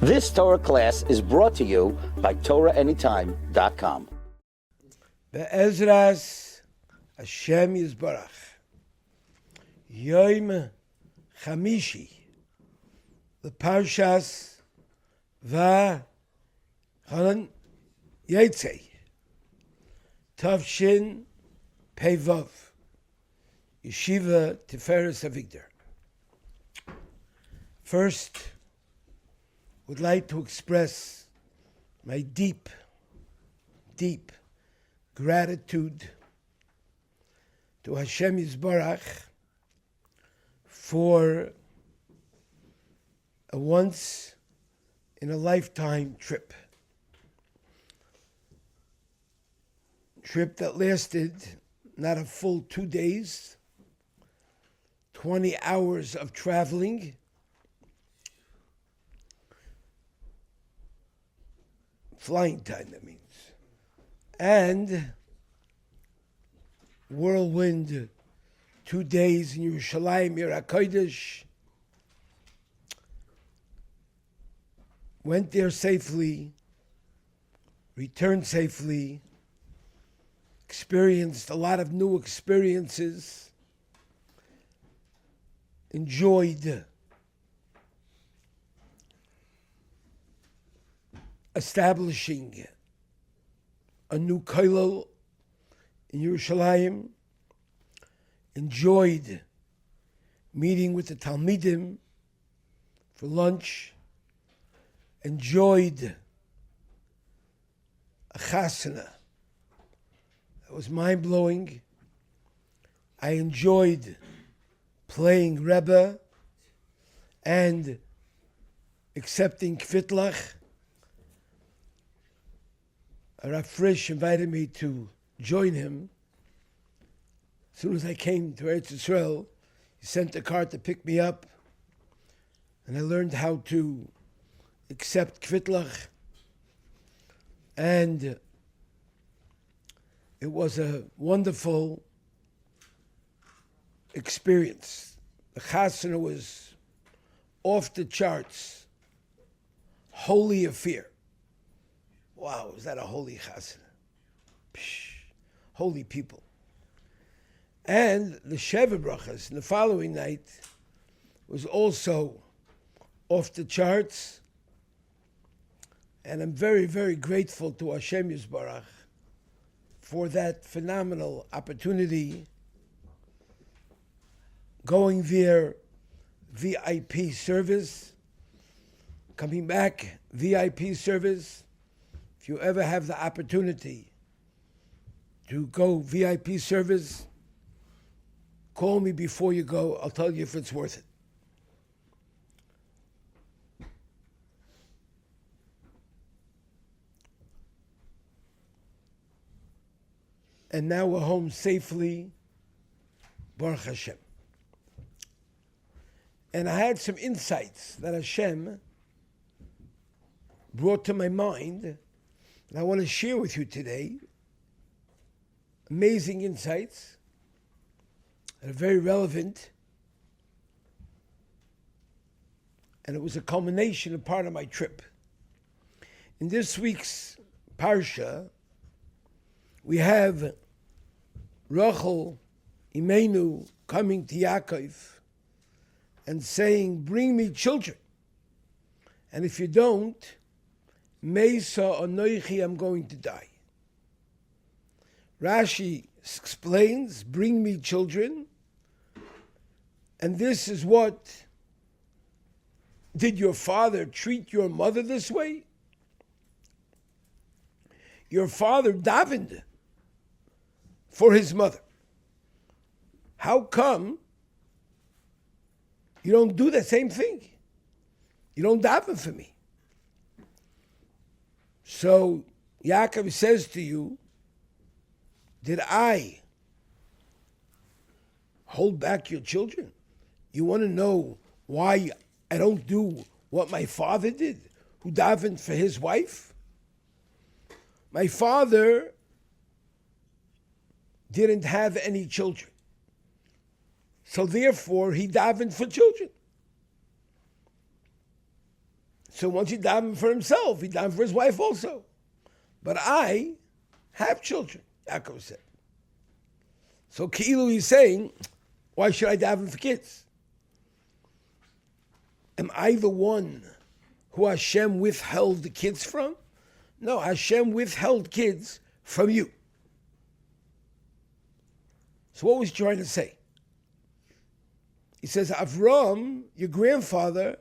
This Torah class is brought to you by TorahAnytime.com. Be'ezras Hashem Yisbarach Yom Chamishi L'Parshas Va'Chanan Yetzei Tavshin Peivav Yeshiva Tiferes Avigdor. First, would like to express my deep gratitude to Hashem Yisbarach for a once-in-a-lifetime trip. Trip that lasted not a full 2 days, 20 hours of traveling, flying time, that means, and whirlwind 2 days in Yerushalayim, Yer HaKodesh. Went there safely, returned safely, experienced a lot of new experiences, enjoyed establishing a new kollel in Yerushalayim, enjoyed meeting with the Talmidim for lunch, enjoyed a chasana that was mind-blowing. I enjoyed playing Rebbe and accepting Kvitlach. Rav Frisch invited me to join him. As soon as I came to Eretz Yisrael, he sent a car to pick me up, and I learned how to accept Kvitlach, and it was a wonderful experience. The chasana was off the charts, holy affair. Wow, is that a holy chasana? Holy people. And the Sheva Brachas the following night was also off the charts. And I'm very, very grateful to Hashem Yisbarach for that phenomenal opportunity. Going there, VIP service. Coming back, VIP service. If you ever have the opportunity to go VIP service, call me before you go. I'll tell you if it's worth it. And now we're home safely, Baruch Hashem. And I had some insights that Hashem brought to my mind, and I want to share with you today. Amazing insights that are very relevant. And it was a culmination of part of my trip. In this week's Parsha, we have Rachel Imenu coming to Yaakov and saying, "Bring me children. And if you don't, Mesa Anoichi, I'm going to die." Rashi explains, "Bring me children." And this is what, did your father treat your mother this way? Your father davened for his mother. How come you don't do the same thing? You don't daven for me. So Yaakov says to you, did I hold back your children? You want to know why I don't do what my father did, who davened for his wife? My father didn't have any children. So therefore, he davened for children. So once he davened for himself, he davened for his wife also. But I have children, Yaakov said. So Ki'ilu he's saying, why should I daven for kids? Am I the one who Hashem withheld the kids from? No, Hashem withheld kids from you. So what was he trying to say? He says, Avram, your grandfather,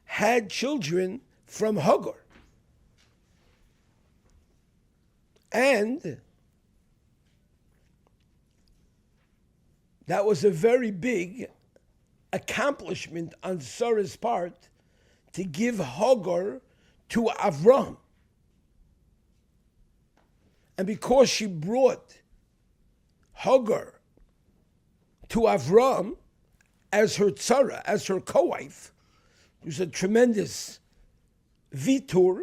had children from Hagar. And that was a very big accomplishment on Sarah's part to give Hagar to Avram. And because she brought Hagar to Avram as her tzara, as her co-wife, it was a tremendous vitur.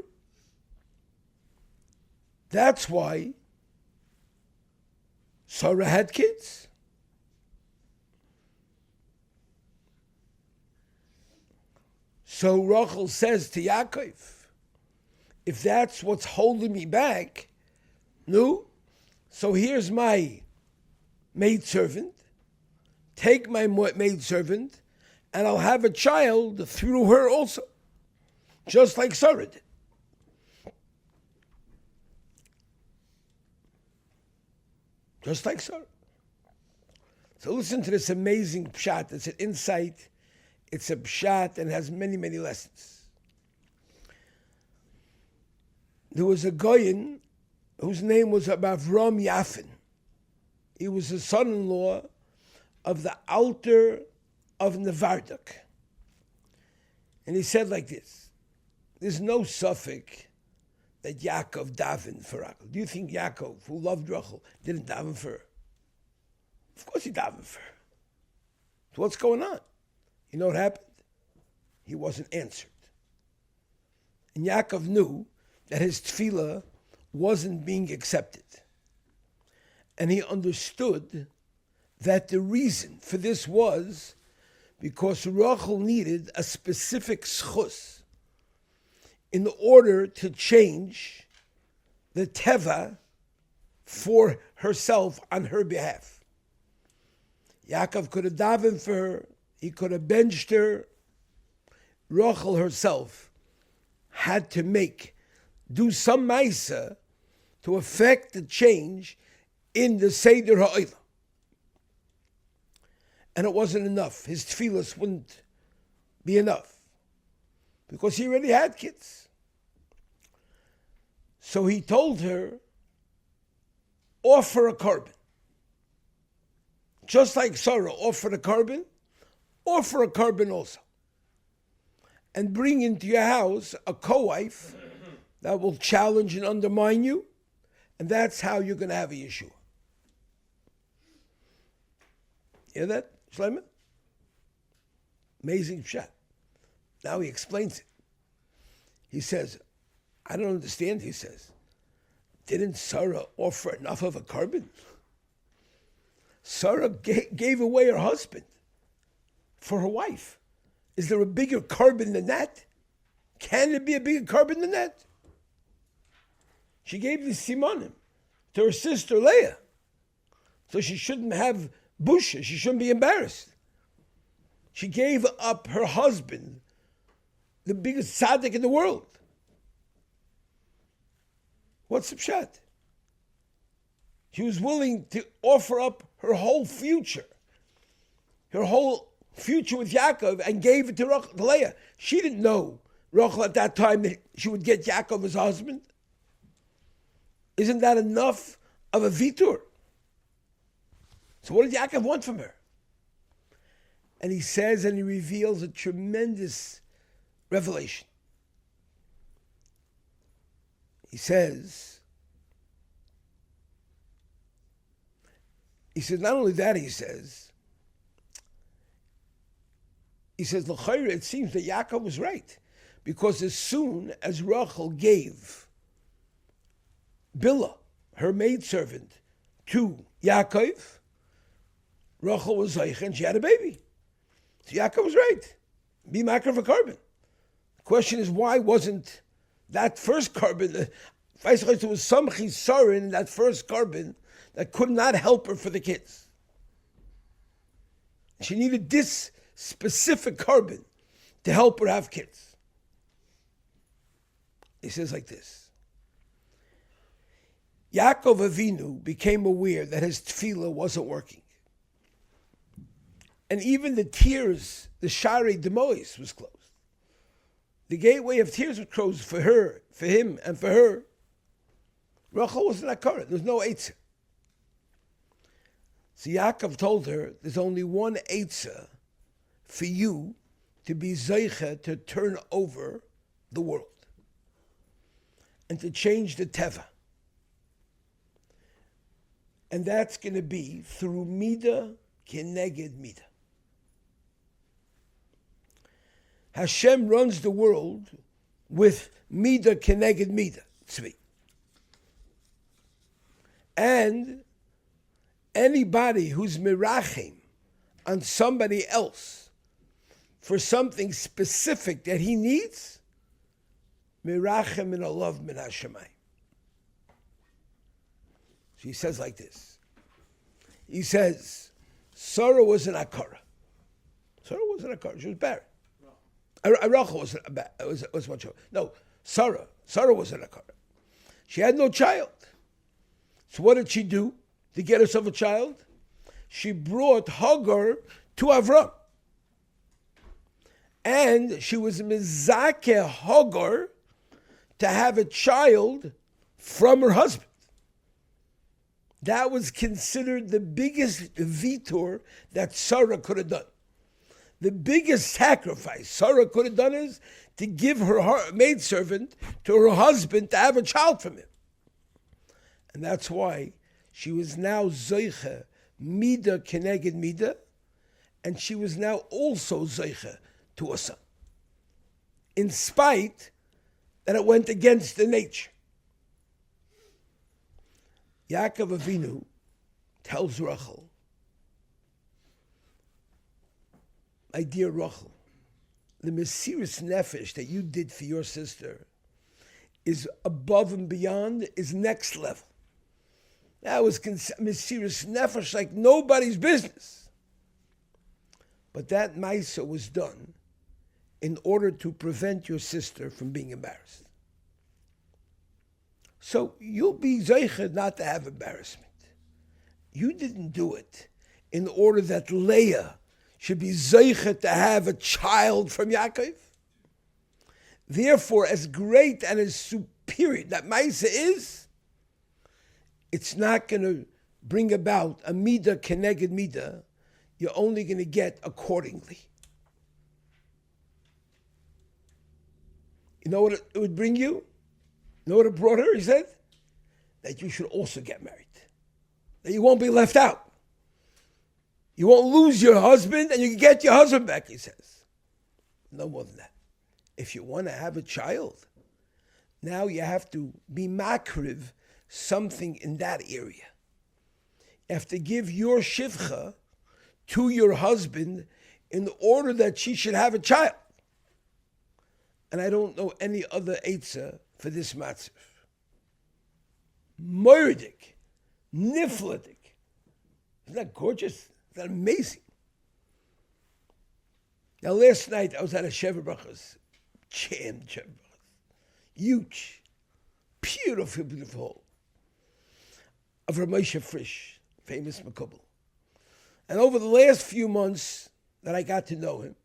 That's why Sarah had kids. So Rachel says to Yaakov, if that's what's holding me back, no, so here's my maidservant, take my maidservant, and I'll have a child through her also, just like Sarah did. Just like Sarah. So listen to this amazing pshat. It's an insight. It's a pshat and has many, many lessons. There was a goyin whose name was Avram Yafin. He was the son-in-law of the Alter of Nevardok. And he said like this, there's no suffix that Yaakov davened for Rachel. Do you think Yaakov, who loved Rachel, didn't daven for her? Of course he davened for her. So what's going on? You know what happened? He wasn't answered. And Yaakov knew that his tefillah wasn't being accepted. And he understood that the reason for this was because Rachel needed a specific schus in order to change the teva for herself on her behalf. Yaakov could have davened for her, he could have benched her. Rachel herself had to do some maisa to affect the change in the Seder Ha'olam. And it wasn't enough. His tefillas wouldn't be enough because he already had kids. So he told her, offer a carbon. Just like Sarah offered a carbon, offer a carbon also. And bring into your house a co-wife that will challenge and undermine you, and that's how you're going to have a Yeshua. Hear that, Shlomo? Amazing shot. Now he explains it. He says, I don't understand, he says. Didn't Sarah offer enough of a carbon? Sarah gave away her husband for her wife. Is there a bigger carbon than that? Can there be a bigger carbon than that? She gave the simonim to her sister Leah. So she shouldn't have busha. She shouldn't be embarrassed. She gave up her husband, the biggest tzaddik in the world. What's the pshat? She was willing to offer up her whole future with Yaakov, and gave it to Leah. She didn't know, Rachel, at that time that she would get Yaakov as husband. Isn't that enough of a vitur? So what did Yaakov want from her? And he says, and he reveals a tremendous revelation. He says, not only that, he says, l'chayra, it seems that Yaakov was right. Because as soon as Rachel gave Bilhah, her maidservant, to Yaakov, Rachel was zaych and she had a baby. So Yaakov was right. Be makar for carbon. Question is, why wasn't that first carbon, there was some chisaron in that first carbon that could not help her for the kids. She needed this specific carbon to help her have kids. He says like this. Yaakov Avinu became aware that his tefillah wasn't working. And even the tears, the Shari Demois was closed. The gateway of tears was closed for her, for him, and for her. Rachel wasn't akara. There was no eitzah. So Yaakov told her, there's only one eitzah for you to be zeicha to turn over the world and to change the teva. And that's going to be through midah keneged midah. Hashem runs the world with midah keneged midah, tzvi. And anybody who's mirachim on somebody else for something specific that he needs, mirachem in a love min hashemayim. So he says like this. He says, Sarah was an akara. Sarah was an akara. She was barren. Rachel was much. No, Sarah was an akara. She had no child. So what did she do to get herself a child? She brought Hagar to Avram. And she was mizakeh Hagar to have a child from her husband. That was considered the biggest vitor that Sarah could have done. The biggest sacrifice Sarah could have done is to give her maidservant to her husband to have a child from him. And that's why she was now Zoicha, Midah Keneged Midah, and she was now also Zoicha to a son. In spite that it went against the nature. Yaakov Avinu tells Rachel, my dear Rachel, the Mesiris Nefesh that you did for your sister is above and beyond, is next level. That was Mesiris Nefesh like nobody's business. But that Maisa was done in order to prevent your sister from being embarrassed. So you'll be zeicha not to have embarrassment. You didn't do it in order that Leah should be zeicha to have a child from Yaakov. Therefore, as great and as superior that Maisa is, it's not going to bring about a midah keneged midah. You're only going to get accordingly. You know what it would bring you? You know what it brought her? He said that you should also get married. That you won't be left out. You won't lose your husband and you can get your husband back, he says. No more than that. If you want to have a child, now you have to be makriv something in that area. You have to give your shivcha to your husband in order that she should have a child. And I don't know any other eitzah for this matzv. Moirdik, nifladik. Isn't that gorgeous? Isn't that amazing? Now last night I was at a Sheva Brachas, jammed Sheva Brachas, huge, beautiful, beautiful hall of Rav Moshe Frisch, famous Makubal. And over the last few months that I got to know him,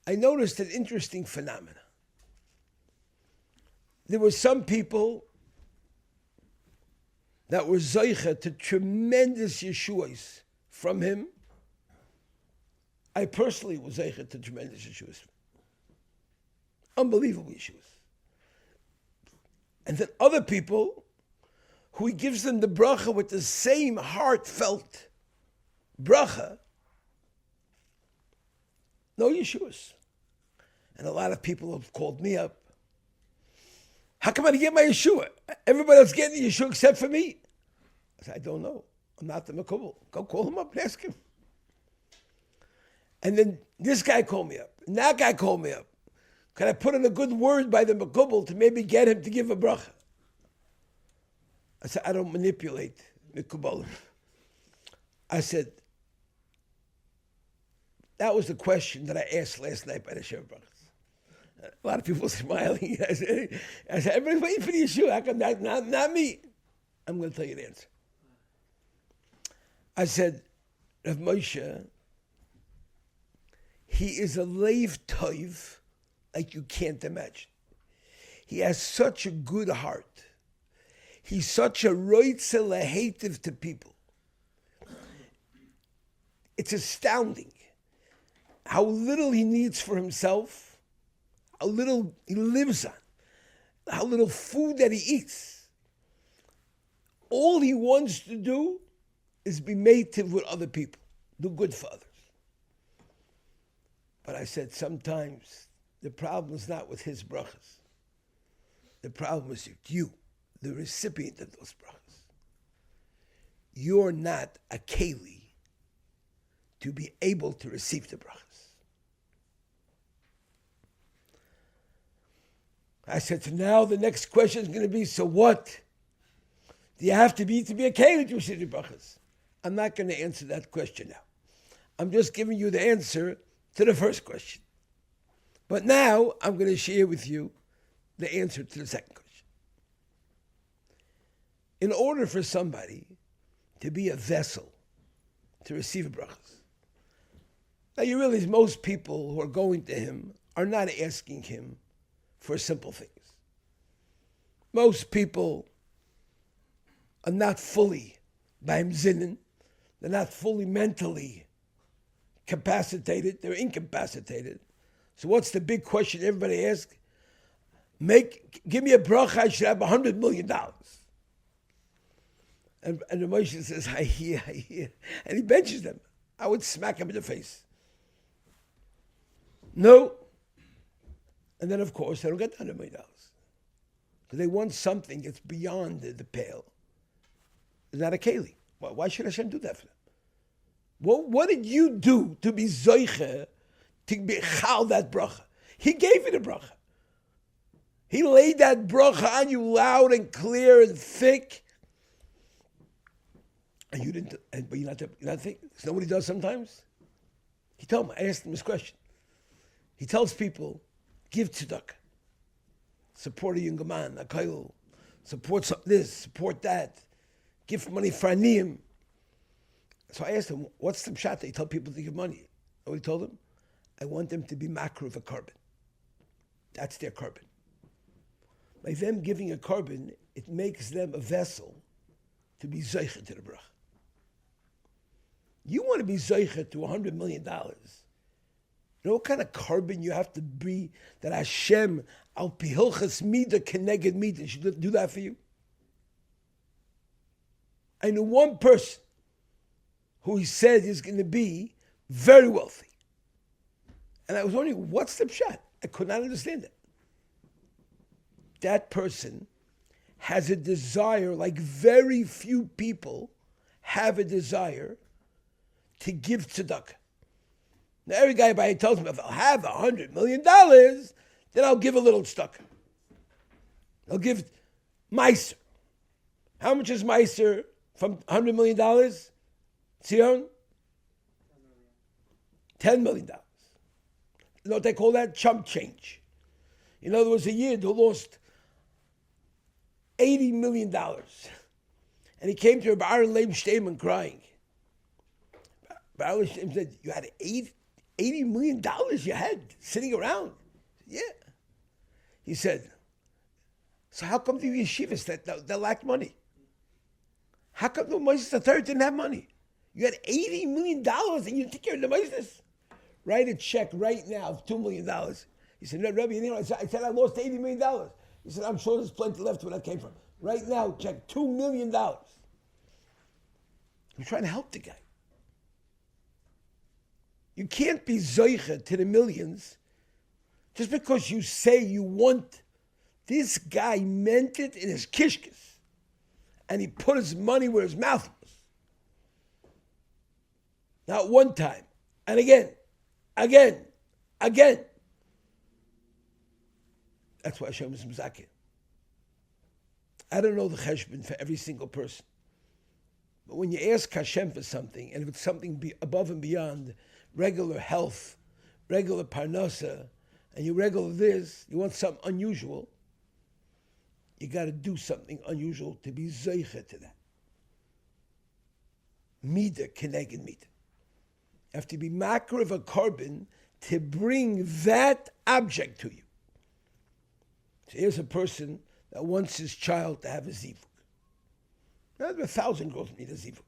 I noticed an interesting phenomenon. There were some people that were zeicha to tremendous yeshuas from him. I personally was zeicha to tremendous yeshuas. Unbelievable yeshuas. And then other people who he gives them the bracha with the same heartfelt bracha, no yeshuas. And a lot of people have called me up. How come I didn't get my Yeshua? Everybody else getting the Yeshua except for me. I said, I don't know. I'm not the Makubal. Go call him up and ask him. And then this guy called me up. And that guy called me up. Can I put in a good word by the Mekubal to maybe get him to give a bracha? I said, I don't manipulate Mekubalim. I said, that was the question that I asked last night by the Sheva Brachas. A lot of people smiling. I said, everybody's waiting for the issue. How come not me? I'm going to tell you the answer. I said, Rav Moshe, he is a leiv toiv like you can't imagine. He has such a good heart. He's such a roitze lehetiv to people. It's astounding how little he needs for himself, how little he lives on, how little food that he eats. All he wants to do is be mative with other people, do good for others. But I said sometimes the problem is not with his brachas. The problem is with you, the recipient of those brachas. You're not a keli to be able to receive the brachas. I said, so now the next question is going to be, so what? Do you have to be a keli to receive the brachas? I'm not going to answer that question now. I'm just giving you the answer to the first question. But now I'm going to share with you the answer to the second question. In order for somebody to be a vessel to receive brachas, now you realize most people who are going to him are not asking him for simple things. Most people are not fully beim Zinnen. They're not fully mentally capacitated. They're incapacitated. So what's the big question everybody asks? Give me a bracha, I should have $100 million. And the Moshe says, I hear. And he benches them. I would smack him in the face. No. And then, of course, they don't get $100 million. Because they want something that's beyond the pale. It's not a keli. Why should Hashem do that for them? What did you do to be zoiche, to be chal that bracha? He gave you the bracha. He laid that bracha on you loud and clear and thick. And you didn't, but you're not thinking. Nobody does sometimes. He told me, I asked him this question. He tells people, give tzedakah. Support a younger man, a kail. Support this, support that. Give money for aniyim. So I asked him, what's the pshat that you tell people to give money? You know what he told him? I want them to be makro of a carbon. That's their carbon. By them giving a carbon, it makes them a vessel to be zeicha to the bracha. You want to be zeicha to $100 million. You know what kind of carbon you have to be that Hashem, al pihilchas mida keneged mida, should do that for you? I knew one person who he said is going to be very wealthy. And I was wondering, what's the pshat? I could not understand it. That person has a desire, like very few people have a desire to give tzedakah. Now every guy by tells me, if I'll have $100 million, then I'll give a little tzedakah. I'll give meiser. How much is meiser from $100 million? Tzion? $10 million. You know what they call that? Chump change. You know, there was a Yid who lost $80 million. And he came to Rabbi Aaron Leib Steinman crying. Rabbi Aaron Steinman said, you had $80 million you had sitting around? Yeah. He said, so how come the yeshivas that lacked money? How come the Moses III didn't have money? You had $80 million and you didn't take care of the Moses? Write a check right now of $2 million. He said, no, Rabbi, you know, I said I lost $80 million. He said, I'm sure there's plenty left where that came from. Right now, check $2 million. I'm trying to help the guy. You can't be zoicha to the millions just because you say you want. This guy meant it in his kishkes. And he put his money where his mouth was. Not one time. And again. That's why Hashem is Mizakeh. I don't know the cheshbon for every single person. But when you ask Hashem for something, and if it's something above and beyond regular health, regular parnasa, and you regular this, you want something unusual, you got to do something unusual to be zeicha to that. Mida keneged mida. You have to be makar of a carbon to bring that object to you. So here's a person that wants his child to have a zivug. Now, there are 1,000 girls need a zivug.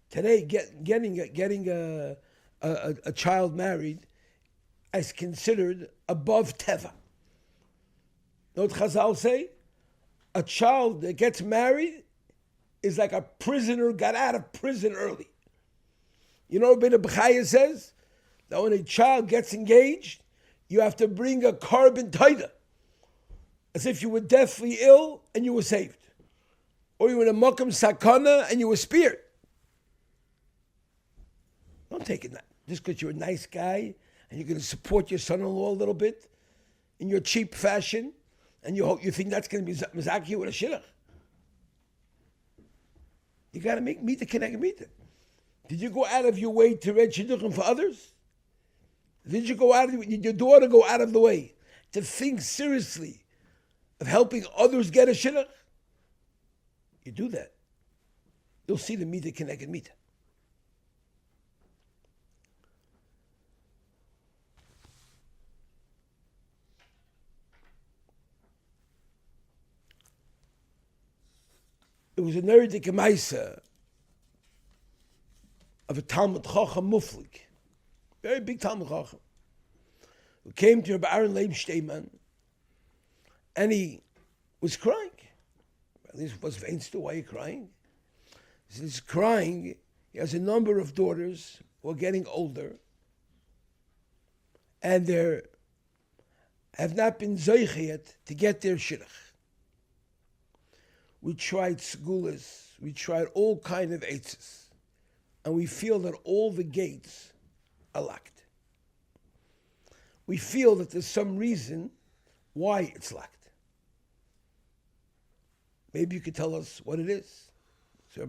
Today, getting a child married is considered above teva. Know what Chazal say? A child that gets married is like a prisoner got out of prison early. You know what Ben Bechaya says? That when a child gets engaged, you have to bring a carbon taida, as if you were deathly ill and you were saved. Or you were in a makam sakana and you were spared. Don't take it that. Just because you're a nice guy and you're going to support your son-in-law a little bit in your cheap fashion, and you think that's going to be mizaki with a shidduch. You got to make mita keneged mita. Did you go out of your way to read shidduchim for others? Did your daughter go out of the way to think seriously of helping others get a shidduch? You do that, you'll see the mita keneged mita. It was a nerdik maisa of a Talmud Chacham Muflik, very big Talmud Chacham, who came to Rabbi Aaron Leib Shteiman, and he was crying. At least was Veinster, why are you crying? He's crying. He has a number of daughters who are getting older, and they have not been zoiche yet to get their shidduch. We tried segulas, we tried all kind of eitzes, and we feel that all the gates are locked. We feel that there's some reason why it's locked. Maybe you could tell us what it is. So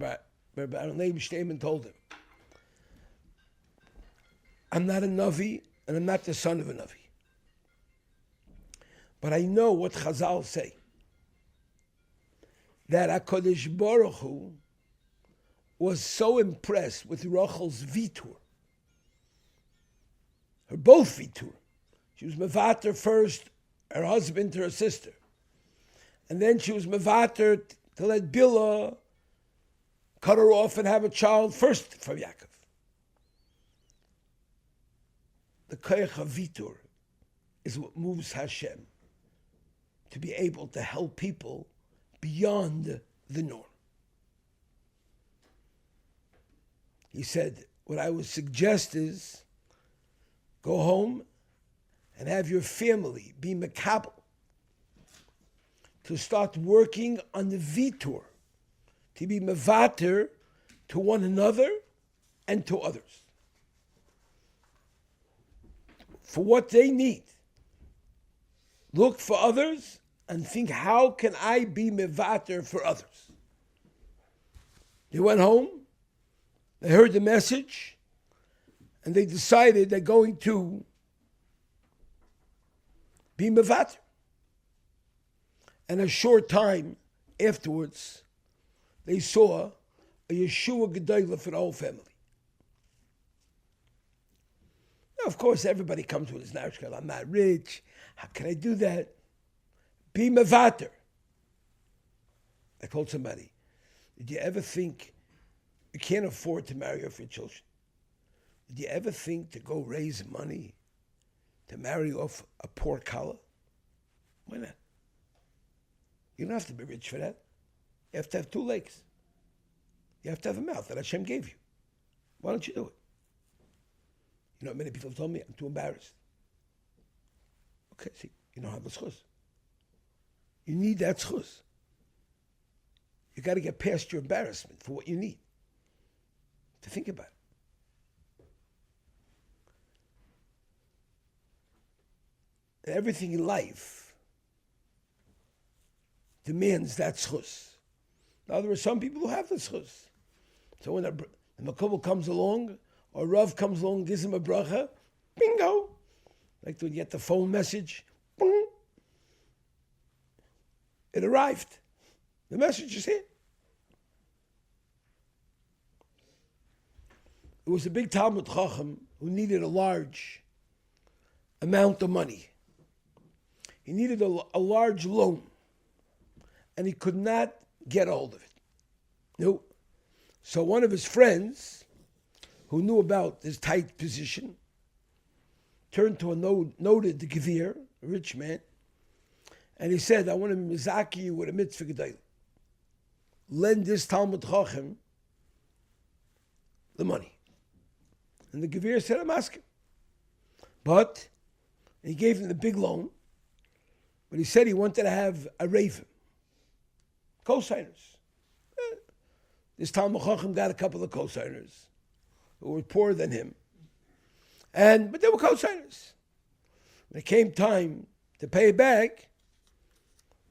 Rabbi Aaron Leib Shteiman told him, I'm not a Navi, and I'm not the son of a Navi. But I know what Chazal say, that HaKadosh Baruch Hu was so impressed with Rachel's vitur, her both vitur. She was mevater first, her husband to her sister. And then she was mevater to let Bilhah cut her off and have a child first from Yaakov. The koyach of vitur is what moves Hashem to be able to help people beyond the norm. He said, what I would suggest is go home and have your family be makabel to start working on the vitur, to be mevater to one another and to others for what they need. Look for others and think, how can I be mevater for others? They went home, they heard the message, and they decided they're going to be mevater. And a short time afterwards, they saw a Yeshua Gedolah for the whole family. Now, of course, everybody comes with his narrative. I'm not rich. How can I do that? Be mevater. I told somebody, did you ever think you can't afford to marry off your children? Did you ever think to go raise money to marry off a poor kala? Why not? You don't have to be rich for that. You have to have 2 legs. You have to have a mouth that Hashem gave you. Why don't you do it? You know, many people have told me, I'm too embarrassed. Okay, see, you don't have the schus. You need that schus. You got to get past your embarrassment for what you need. To think about it. And everything in life demands that schus. Now there are some people who have the schus. So when a makubal comes along, or Rav comes along, gives him a bracha, bingo! Like when you get the phone message, boom, it arrived. The message is here. It was a big Talmud Chacham who needed a large amount of money. He needed a large loan, and he could not get a hold of it. No. So one of his friends, who knew about his tight position, turned to a noted Gevir, a rich man, and he said, I want to be mizaki you with a mitzvah gedayla. Lend this Talmud Chacham the money. And the Gevir said, I'm asking. But he gave him the big loan, but he said he wanted to have a raven, co-signers. This Talmud Chacham got a couple of co-signers who were poorer than him. But they were co-signers. When it came time to pay it back,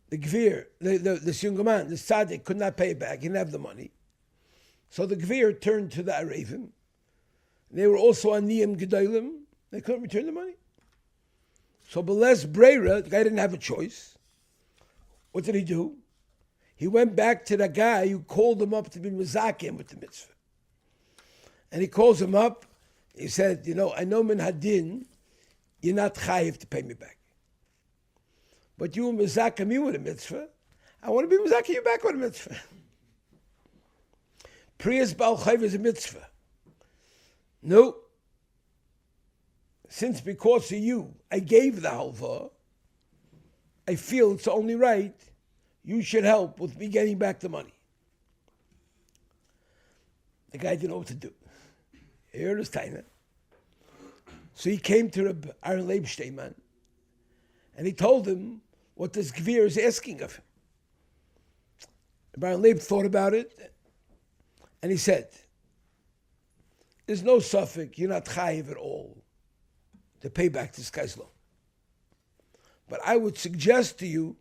the Gvir, this younger man, the tzaddik, could not pay it back. He didn't have the money. So the Gvir turned to the Arevim. They were also aniyim gedolim. They couldn't return the money. So Beles Breira, the guy didn't have a choice. What did he do? He went back to the guy who called him up to be mezakim with the mitzvah. And he calls him up. He said, I know min hadin, you're not chayiv to pay me back. But you were mezakim me with a mitzvah. I want to be mezakim you back with a mitzvah. Priyas Baal Chayv is a mitzvah. No. Since because of you, I gave the halva, I feel it's only right, you should help with me getting back the money. The guy didn't know what to do. He heard his taina. So he came to Reb Aaron Leib Steinman, and he told him what this Gvir is asking of him. Reb Aaron Leib thought about it, and he said, there's no suffix, you're not chayiv at all to pay back this guy's loan. But I would suggest to you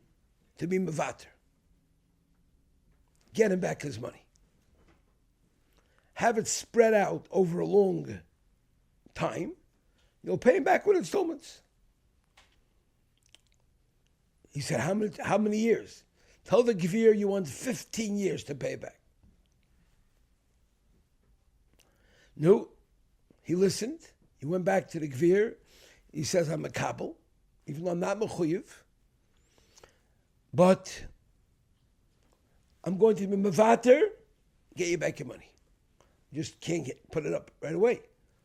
to be mevater. Get him back his money. Have it spread out over a long time. You'll pay him back with installments. He said, how many years? Tell the Gevir you want 15 years to pay back. No, he listened. He went back to the Gvir. He says, I'm a kabel, even though I'm not mechuyev. But I'm going to be mevater, get you back your money. You just can't put it up right away.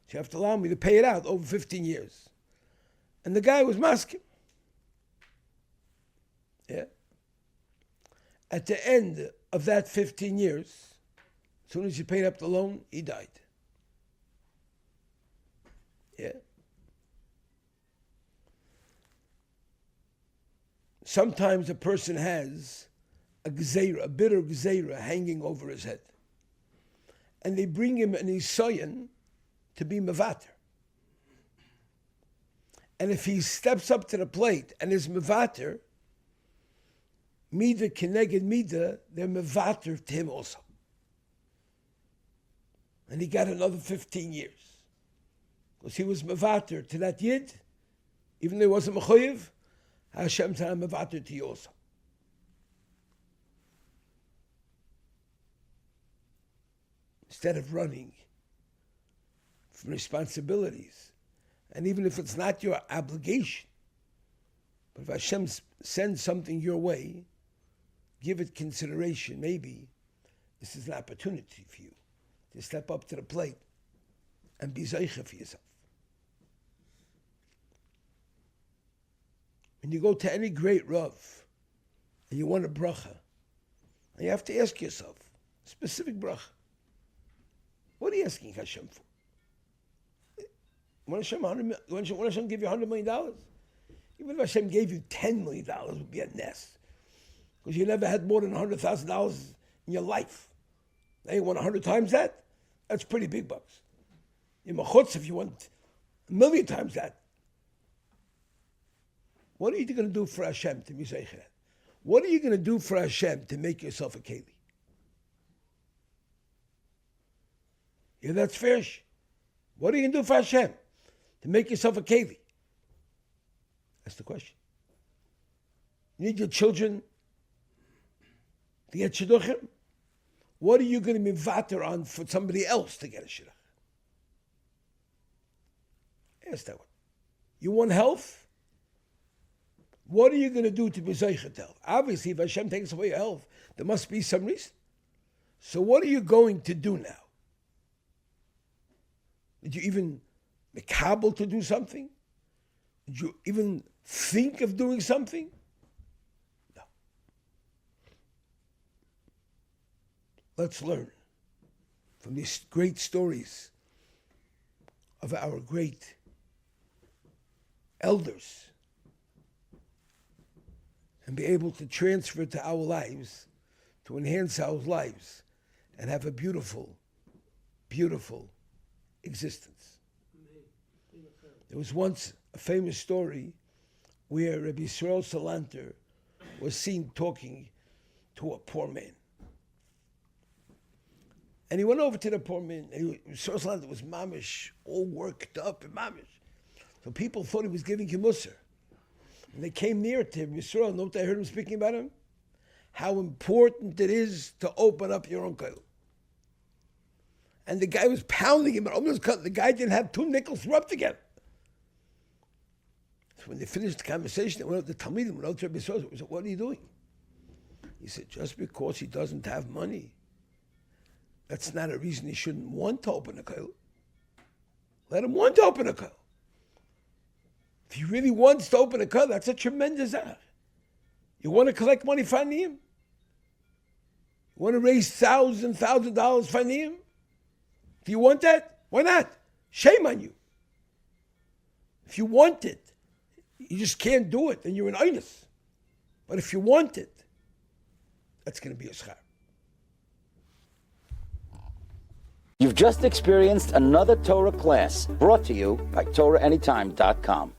So you have to allow me to pay it out over 15 years. And the guy was masking. Yeah. At the end of that 15 years, as soon as he paid up the loan, he died. Yeah. Sometimes a person has a gzeira, a bitter gzeira hanging over his head. And they bring him an isayan to be mevater. And if he steps up to the plate and is mevater, mida keneged mida, they're mevater to him also. And he got another 15 years. Because he was mevater to that yid, even though he wasn't mechoyev, Hashem said, I'm mevater to you also. Instead of running from responsibilities, and even if it's not your obligation, but if Hashem sends something your way, give it consideration. Maybe this is an opportunity for you to step up to the plate and be zeicha for yourself. When you go to any great Rav and you want a bracha, and you have to ask yourself, specific bracha, what are you asking Hashem for? Want Hashem give you $100 million? Even if Hashem gave you $10 million, it would be a nest. Because you never had more than $100,000 in your life. Now you want 100 times that? That's pretty big bucks. You're machutz if you want 1,000,000 times that. What are you going to do for Hashem to be zeichet? What are you going to do for Hashem to make yourself a keli? Yeah, that's fair. What are you going to do for Hashem to make yourself a keli? That's the question. You need your children to get shidduchim? What are you going to be vater on for somebody else to get a shidduch? Ask that one. You want health? What are you going to do to be zeichet health? Obviously, if Hashem takes away your health, there must be some reason. So what are you going to do now? Did you even mekabel to do something? Did you even think of doing something? No. Let's learn from these great stories of our great elders and be able to transfer it to our lives, to enhance our lives, and have a beautiful, beautiful existence. There was once a famous story where Rabbi Yisrael Salanter was seen talking to a poor man. And he went over to the poor man, and Yisrael Salanter was mamish, all worked up and mamish. So people thought he was giving him musar. And they came near to him. Yisrael, know what I heard him speaking about him? How important it is to open up your own koil. And the guy was pounding him, and the guy didn't have two nickels to rub together. So when they finished the conversation, they went up to Talmidim, went out to Rabbi Yisrael, said, what are you doing? He said, just because he doesn't have money, that's not a reason he shouldn't want to open a koil. Let him want to open a koil. If he really wants to open a koil, that's a tremendous zach. You want to collect money for aniyim? You want to raise $1,000 for aniyim? Do you want that? Why not? Shame on you. If you want it, you just can't do it, then you're an einus. But if you want it, that's going to be a schar. You've just experienced another Torah class brought to you by TorahAnytime.com.